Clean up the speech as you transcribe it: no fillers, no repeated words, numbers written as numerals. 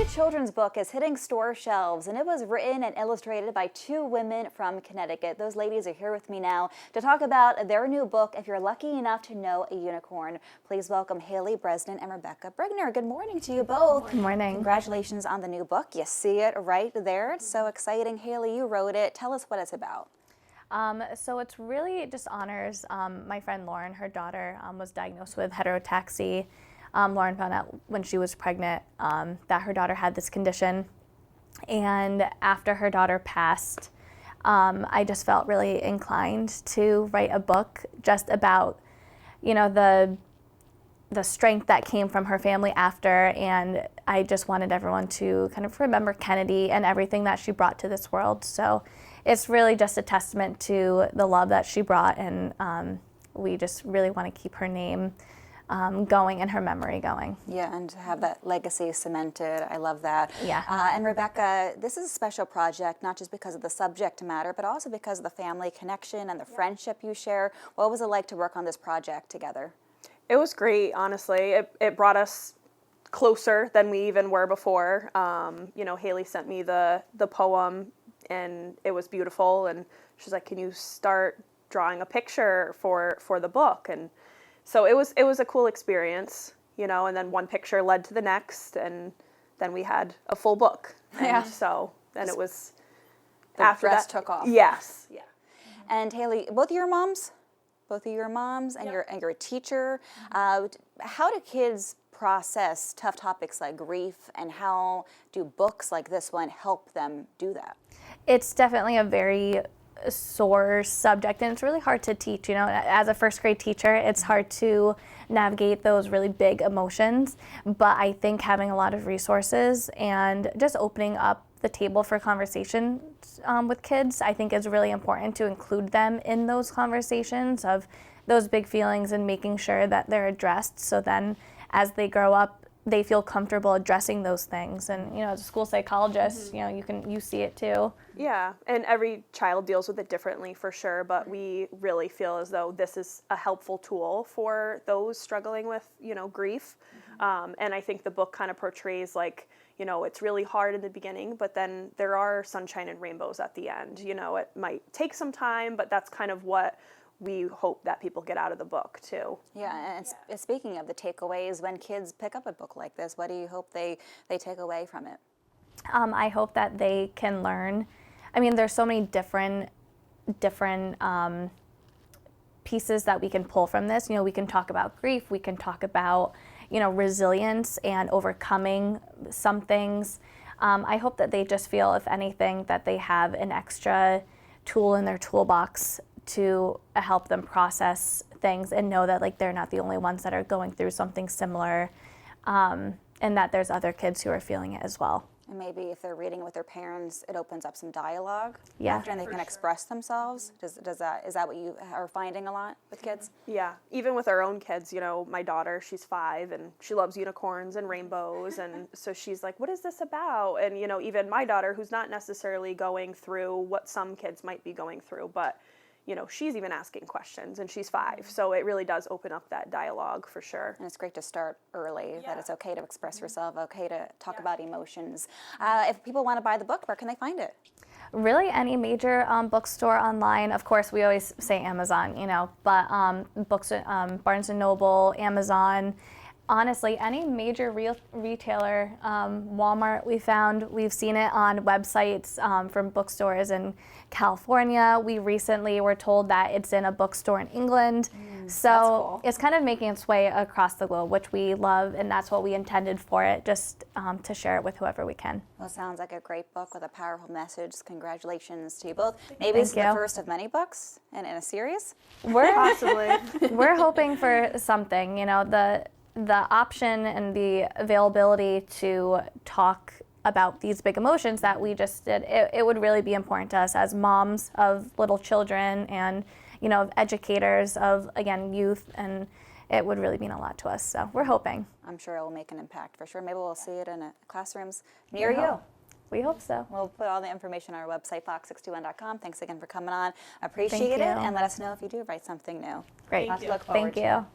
new children's book is hitting store shelves, and it was written and illustrated by two women from Connecticut. Those ladies are here with me now to talk about their new book, If You're Lucky Enough to Know a Unicorn. Please welcome Haleigh, Bresnan, and Brigner. Good morning to you both. Good morning. Congratulations on the new book. You see it right there. It's so exciting. Haleigh, you wrote it. Tell us what it's about. So it's really just honors my friend Lauren. Her daughter was diagnosed with heterotaxy. Lauren found out when she was pregnant that her daughter had this condition. And after her daughter passed, I just felt really inclined to write a book just about, you know, the strength that came from her family after. And I just wanted everyone to kind of remember Kennedy and everything that she brought to this world. So it's really just a testament to the love that she brought. And we just really want to keep her name going and her memory going. Yeah, and to have that legacy cemented. I love that. Yeah. And Rebecca, this is a special project, not just because of the subject matter, but also because of the family connection and the friendship you share. What was it like to work on this project together? It was great, honestly. It brought us closer than we even were before. You know, Haleigh sent me the poem, and it was beautiful. And she's like, "Can you start drawing a picture for the book?" And so it was a cool experience, you know. And then one picture led to the next, and then we had a full book. And yeah. So then it was the after dress that took off. Yes. Yeah. And Haleigh, both of your moms, and Yep. you're a teacher. How do kids process tough topics like grief, and how do books like this one help them do that? It's definitely a very sore subject, and it's really hard to teach. You know, as a first grade teacher, it's hard to navigate those really big emotions. But I think having a lot of resources and just opening up the table for conversation with kids, I think is really important to include them in those conversations of those big feelings and making sure that they're addressed. So then as they grow up, they feel comfortable addressing those things. And, you know, as a school psychologist, you know, you see it too. Yeah, and every child deals with it differently for sure, but we really feel as though this is a helpful tool for those struggling with, you know, grief. And I think the book kind of portrays, like, you know, it's really hard in the beginning, but then there are sunshine and rainbows at the end. You know, it might take some time, but that's kind of what we hope that people get out of the book too. Yeah, and speaking of the takeaways, when kids pick up a book like this, what do you hope they take away from it? I hope that they can learn. I mean, there's so many different pieces that we can pull from this. You know, we can talk about grief, we can talk about, you know, resilience and overcoming some things. I hope that they just feel, if anything, that they have an extra tool in their toolbox to help them process things and know that, like, they're not the only ones that are going through something similar, and that there's other kids who are feeling it as well. And maybe if they're reading it with their parents, it opens up some dialogue Yeah. after, and they can express themselves. Is that what you are finding a lot with kids? Yeah, even with our own kids, you know, my daughter, she's 5 and she loves unicorns and rainbows, and so she's like, "What is this about?" And, you know, even my daughter, who's not necessarily going through what some kids might be going through, but, you know, she's even asking questions, and she's 5. So it really does open up that dialogue for sure. And it's great to start early, that it's okay to express yourself, okay to talk about emotions. If people want to buy the book, where can they find it? Really, any major bookstore online. Of course, we always say Amazon, you know, but books, Barnes & Noble, Amazon, honestly, any major retailer, Walmart, we've seen it on websites from bookstores in California. We recently were told that it's in a bookstore in England. So cool. It's kind of making its way across the globe, which we love, and that's what we intended for it, just to share it with whoever we can. Well, it sounds like a great book with a powerful message. Congratulations to you both. Maybe it's the first of many books in a series? Possibly. We're hoping for something, you know, the option and the availability to talk about these big emotions that we just did, it would really be important to us as moms of little children and, you know, of educators of, again, youth, and it would really mean a lot to us. So we're hoping. I'm sure it will make an impact for sure. Maybe we'll see it in classrooms near you. We hope so. We'll put all the information on our website, fox621.com. Thanks again for coming on. Appreciate Thank it, you. and let us know if you do write something new. Great. Lots to look forward Thank you. to.